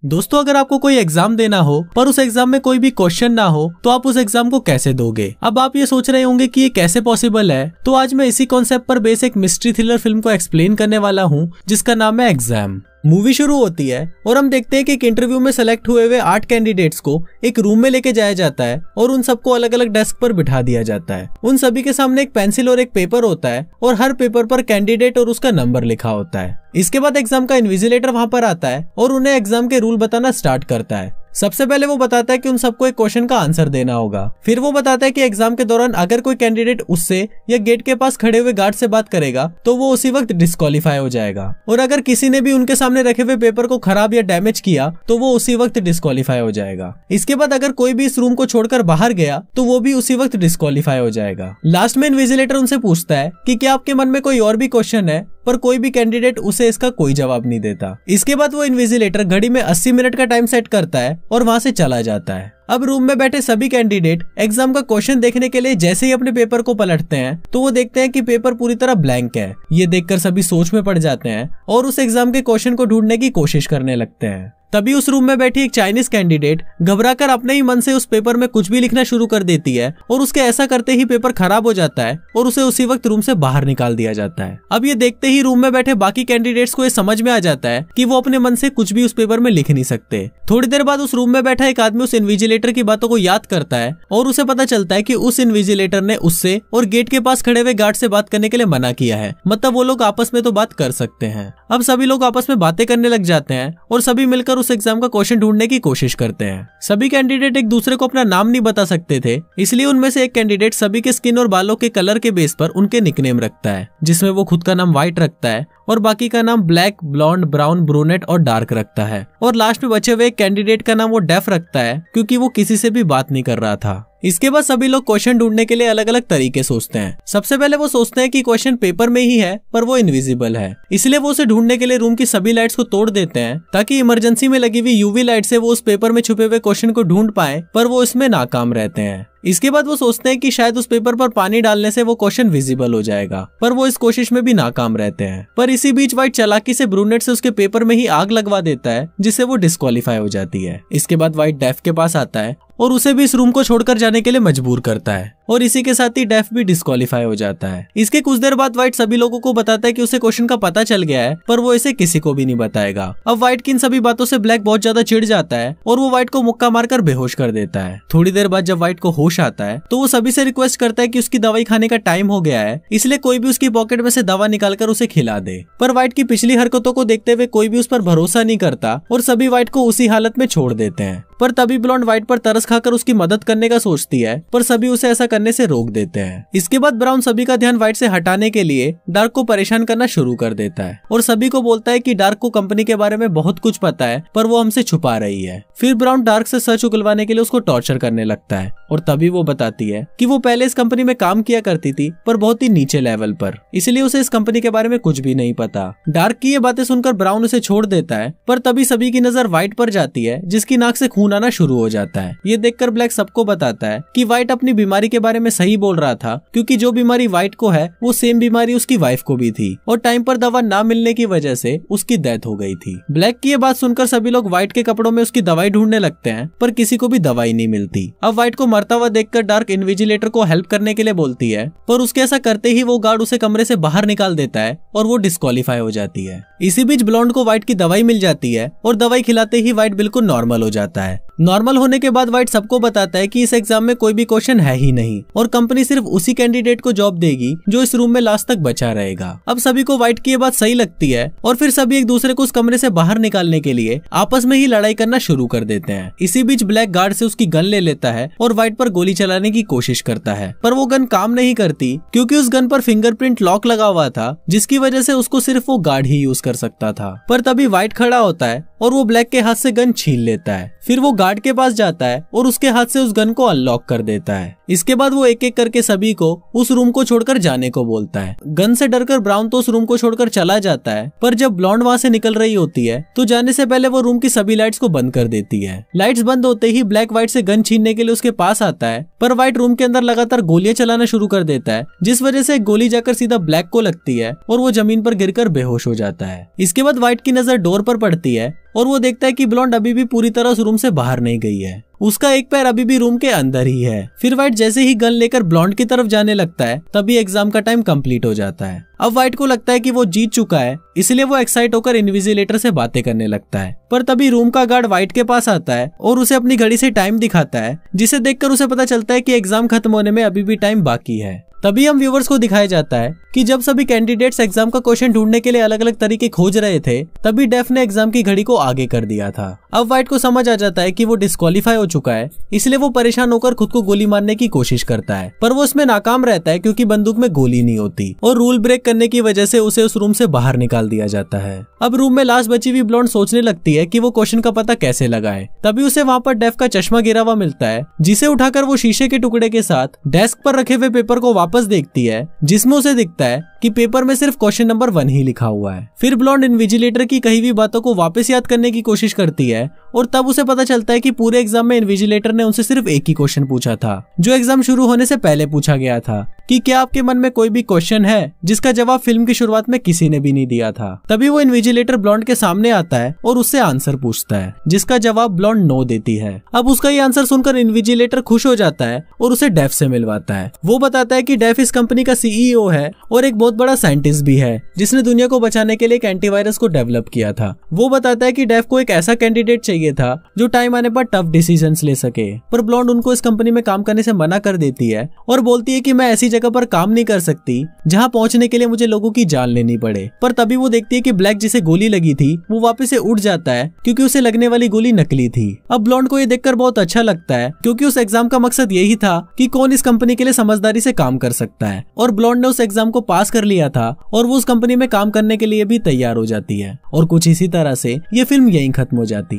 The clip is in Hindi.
दोस्तों, अगर आपको कोई एग्जाम देना हो पर उस एग्जाम में कोई भी क्वेश्चन ना हो तो आप उस एग्जाम को कैसे दोगे। अब आप ये सोच रहे होंगे कि ये कैसे पॉसिबल है, तो आज मैं इसी कॉन्सेप्ट पर बेस एक मिस्ट्री थ्रिलर फिल्म को एक्सप्लेन करने वाला हूँ जिसका नाम है एग्जाम। मूवी शुरू होती है और हम देखते हैं कि एक इंटरव्यू में सेलेक्ट हुए 8 कैंडिडेट्स को एक रूम में लेके जाया जाता है और उन सबको अलग अलग डेस्क पर बिठा दिया जाता है। उन सभी के सामने एक पेंसिल और एक पेपर होता है और हर पेपर पर कैंडिडेट और उसका नंबर लिखा होता है। इसके बाद एग्जाम का इन्विजिलेटर वहां पर आता है और उन्हें एग्जाम के रूल बताना स्टार्ट करता है। सबसे पहले वो बताता है कि उन सबको एक क्वेश्चन का आंसर देना होगा। फिर वो बताता है कि एग्जाम के दौरान अगर कोई कैंडिडेट उससे या गेट के पास खड़े हुए गार्ड से बात करेगा तो वो उसी वक्त डिस्क्वालीफाई हो जाएगा, और अगर किसी ने भी उनके सामने रखे हुए पेपर को खराब या डैमेज किया तो वो उसी वक्त डिस्क्वालीफाई हो जाएगा। इसके बाद अगर कोई भी इस रूम को छोड़कर बाहर गया तो वो भी उसी वक्त डिस्क्वालीफाई हो जाएगा। लास्ट में इन्विजिलेटर उनसे पूछता है कि क्या आपके मन में कोई और भी क्वेश्चन है, पर कोई भी कैंडिडेट उसे इसका कोई जवाब नहीं देता। इसके बाद वो इन्विजिलेटर घड़ी में 80 मिनट का टाइम सेट करता है और वहां से चला जाता है। अब रूम में बैठे सभी कैंडिडेट एग्जाम का क्वेश्चन देखने के लिए जैसे ही अपने पेपर को पलटते हैं तो वो देखते हैं कि पेपर पूरी तरह ब्लैंक है। ये देखकर सभी सोच में पड़ जाते हैं और उस एग्जाम के क्वेश्चन को ढूंढने की कोशिश करने लगते हैं। तभी उस रूम में बैठी एक चाइनीज कैंडिडेट घबराकर अपने ही मन से उस पेपर में कुछ भी लिखना शुरू कर देती है और उसके ऐसा करते ही पेपर खराब हो जाता है और उसे उसी वक्त रूम से बाहर निकाल दिया जाता है। अब ये देखते ही रूम में बैठे बाकी कैंडिडेट्स को ये समझ में आ जाता है कि वो अपने मन से कुछ भी उस पेपर में लिख नहीं सकते। थोड़ी देर बाद उस रूम में बैठा एक आदमी उस इन्विजिलेटर की बातों को याद करता है और उसे पता चलता है कि उस इन्विजिलेटर ने उससे और गेट के पास खड़े हुए गार्ड से बात करने के लिए मना किया है, मतलब वो लोग आपस में तो बात कर सकते हैं। अब सभी लोग आपस में बातें करने लग जाते हैं और सभी मिलकर उस एग्जाम का क्वेश्चन ढूंढने की कोशिश करते हैं। सभी कैंडिडेट एक दूसरे को अपना नाम नहीं बता सकते थे, इसलिए उनमें से एक कैंडिडेट सभी के स्किन और बालों के कलर के बेस पर उनके निकनेम रखता है, जिसमें वो खुद का नाम व्हाइट रखता है और बाकी का नाम ब्लैक, ब्लॉन्ड, ब्राउन, ब्रूनेट और डार्क रखता है। और लास्ट में बचे हुए एक कैंडिडेट का नाम वो डेफ रखता है क्योंकि वो किसी से भी बात नहीं कर रहा था। इसके बाद सभी लोग क्वेश्चन ढूंढने के लिए अलग अलग तरीके सोचते हैं। सबसे पहले वो सोचते हैं कि क्वेश्चन पेपर में ही है पर वो इनविजिबल है, इसलिए वो उसे ढूंढने के लिए रूम की सभी लाइट्स को तोड़ देते हैं ताकि इमरजेंसी में लगी हुई यूवी लाइट से वो उस पेपर में छुपे हुए क्वेश्चन को ढूंढ पाए, पर वो इसमें नाकाम रहते हैं। इसके बाद वो सोचते हैं कि शायद उस पेपर पर पानी डालने से वो क्वेश्चन विजिबल हो जाएगा, पर वो इस कोशिश में भी नाकाम रहते हैं। पर इसी बीच व्हाइट चालाकी से ब्रूनेट से उसके पेपर में ही आग लगवा देता है जिससे वो डिस्क्वालीफाई हो जाती है। इसके बाद व्हाइट डेफ के पास आता है और उसे भी इस रूम को छोड़कर जाने के लिए मजबूर करता है और इसी के साथ ही डेफ भी डिस्क्वालीफाई हो जाता है। इसके कुछ देर बाद व्हाइट सभी लोगों को बताता है कि उसे क्वेश्चन का पता चल गया है, पर वो इसे किसी को भी नहीं बताएगा। अब व्हाइट की इन सभी बातों से ब्लैक बहुत ज्यादा चिढ़ जाता है और वो व्हाइट को मुक्का मारकर बेहोश कर देता है। थोड़ी देर बाद जब व्हाइट को होश आता है तो वो सभी से रिक्वेस्ट करता है कि उसकी दवाई खाने का टाइम हो गया है, इसलिए कोई भी उसकी पॉकेट में से दवा निकालकर उसे खिला दे। पर व्हाइट की पिछली हरकतों को देखते हुए कोई भी उस पर भरोसा नहीं करता और सभी व्हाइट को उसी हालत में छोड़ देते हैं। पर तभी ब्लॉन्ड व्हाइट पर तरस खाकर उसकी मदद करने का सोचती है, पर सभी उसे ऐसा करने से रोक देते हैं। इसके बाद ब्राउन सभी का ध्यान व्हाइट से हटाने के लिए डार्क को परेशान करना शुरू कर देता है और सभी को बोलता है कि डार्क को कंपनी के बारे में बहुत कुछ पता है पर वो हमसे छुपा रही है। फिर ब्राउन डार्क से सच उगलवाने के लिए उसको टॉर्चर करने लगता है और तभी वो बताती है कि वो पहले इस कंपनी में काम किया करती थी पर बहुत ही नीचे लेवल पर, इसलिए उसे इस कंपनी के बारे में कुछ भी नहीं पता। डार्क की ये बातें सुनकर ब्राउन उसे छोड़ देता है, पर तभी सभी की नजर व्हाइट पर जाती है जिसकी नाक से खून आना शुरू हो जाता है। ये देखकर ब्लैक सबको बताता है कि व्हाइट अपनी बीमारी के बारे में सही बोल रहा था, क्योंकि जो बीमारी व्हाइट को है वो सेम बीमारी उसकी वाइफ को भी थी और टाइम पर दवा ना मिलने की वजह से उसकी डेथ हो गई थी। ब्लैक की ये बात सुनकर सभी लोग व्हाइट के कपड़ों में उसकी दवाई ढूंढने लगते हैं, पर किसी को भी दवाई नहीं मिलती। अब व्हाइट को मरता हुआ देखकर डार्क इन्विजिलेटर को हेल्प करने के लिए बोलती है, पर उसके ऐसा करते ही वो गार्ड उसे कमरे से बाहर निकाल देता है और वो डिस्क्वालीफाई हो जाती है। इसी बीच ब्लॉन्ड को व्हाइट की दवाई मिल जाती है और दवाई खिलाते ही व्हाइट बिल्कुल नॉर्मल हो जाता है। नॉर्मल होने के बाद व्हाइट सबको बताता है कि इस एग्जाम में कोई भी क्वेश्चन है ही नहीं और कंपनी सिर्फ उसी कैंडिडेट को जॉब देगी जो इस रूम में लास्ट तक बचा रहेगा। अब सभी को व्हाइट की ये बात सही लगती है और फिर सभी एक दूसरे को उस कमरे से बाहर निकालने के लिए आपस में ही लड़ाई करना शुरू कर देते हैं। इसी बीच ब्लैक गार्ड से उसकी गन ले लेता है और व्हाइट पर गोली चलाने की कोशिश करता है, पर वो गन काम नहीं करती क्योंकि उस गन पर फिंगरप्रिंट लॉक लगा हुआ था, जिसकी वजह से उसको सिर्फ वो गार्ड ही यूज कर सकता था। पर तभी व्हाइट खड़ा होता है और वो ब्लैक के हाथ से गन छीन लेता है। फिर वो गार्ड के पास जाता है और उसके हाथ से उस गन को अनलॉक कर देता है। इसके बाद वो एक एक करके सभी को उस रूम को छोड़कर जाने को बोलता है। गन से डरकर ब्राउन तो उस रूम को छोड़कर चला जाता है, पर जब ब्लॉन्ड वहाँ से निकल रही होती है तो जाने से पहले वो रूम की सभी लाइट्स को बंद कर देती है। लाइट्स बंद होते ही ब्लैक व्हाइट से गन छीनने के लिए उसके पास आता है, पर व्हाइट रूम के अंदर लगातार गोलियां चलाना शुरू कर देता है, जिस वजह से एक गोली जाकर सीधा ब्लैक को लगती है और वो जमीन पर गिरकर बेहोश हो जाता है। इसके बाद व्हाइट की नजर डोर पर पड़ती है और वो देखता है कि ब्लॉन्ड अभी भी पूरी तरह उस रूम से बाहर नहीं गई है, उसका एक पैर अभी भी रूम के अंदर ही है। फिर व्हाइट जैसे ही गन लेकर ब्लॉन्ड की तरफ जाने लगता है तभी एग्जाम का टाइम कंप्लीट हो जाता है। अब व्हाइट को लगता है कि वो जीत चुका है, इसलिए वो एक्साइट होकर इनविजिलेटर से बातें करने लगता है, पर तभी रूम का गार्ड व्हाइट के पास आता है और उसे अपनी घड़ी से टाइम दिखाता है, जिसे देखकर उसे पता चलता है कि एग्जाम खत्म होने में अभी भी टाइम बाकी है। तभी हम व्यूवर्स को दिखाया जाता है कि जब सभी कैंडिडेट्स एग्जाम का क्वेश्चन ढूंढने के लिए अलग अलग तरीके खोज रहे थे, तभी डेफ ने एग्जाम की घड़ी को आगे कर दिया था। अब व्हाइट को समझ आ जाता है कि वो डिस्क्वालीफाई हो चुका है, इसलिए वो परेशान होकर खुद को गोली मारने की कोशिश करता है, पर वो उसमें नाकाम रहता है क्योंकि बंदूक में गोली नहीं होती और रूल ब्रेक करने की वजह से उसे उस रूम से बाहर निकाल दिया जाता है। अब रूम में लास्ट बची हुई ब्लॉन्ड सोचने लगती है कि वो क्वेश्चन का पता कैसे लगाए। तभी उसे वहाँ पर डेफ का चश्मा गिरा हुआ मिलता है, जिसे उठाकर वो शीशे के टुकड़े के साथ डेस्क पर रखे हुए पेपर को वापस देखती है, जिसमें उसे दिखता है कि पेपर में सिर्फ क्वेश्चन नंबर 1 ही लिखा हुआ है। फिर ब्लॉन्ड इन्विजिलेटर की कही हुई बातों को वापस याद करने की कोशिश करती है और तब उसे पता चलता है कि पूरे एग्जाम में इन्विजिलेटर ने उनसे सिर्फ एक ही क्वेश्चन पूछा था, जो एग्जाम शुरू होने से पहले पूछा गया था कि क्या आपके मन में कोई भी क्वेश्चन है, जिसका जवाब फिल्म की शुरुआत में किसी ने भी नहीं दिया था। तभी वो इन्विजिलेटर ब्लॉन्ड के सामने आता है और उससे आंसर पूछता है, जिसका जवाब ब्लॉन्ड नो देती है। अब उसका ये आंसर सुनकर इन्विजिलेटर खुश हो जाता है और उसे डेफ से मिलवाता है। वो बताता है कि डेफ इस कंपनी का CEO है और एक बहुत बड़ा साइंटिस्ट भी है, जिसने दुनिया को बचाने के लिए एक एंटीवायरस को डेवलप किया था। वो बताता है कि डेफ को एक ऐसा कैंडिडेट चाहिए था जो टाइम आने पर टफ डिसीजंस ले सके, पर ब्लॉन्ड उनको इस कंपनी में काम करने से मना कर देती है और बोलती है कि मैं ऐसी जगह पर काम नहीं कर सकती जहां पहुंचने के लिए मुझे लोगों की जान लेनी पड़े। पर तभी वो देखती है कि ब्लैक जिसे गोली लगी थी वो वापस से उड़ जाता है, क्योंकि उसे लगने वाली गोली नकली थी। अब ब्लॉन्ड को ये देखकर बहुत अच्छा लगता है, क्योंकि उस एग्जाम का मकसद यही था कि कौन इस कंपनी के लिए समझदारी से काम कर सकता है, और ब्लॉन्ड ने उस एग्जाम को पास कर लिया था और वो उस कंपनी में काम करने के लिए भी तैयार हो जाती है। और कुछ इसी तरह से ये फिल्म यहीं खत्म हो जाती है।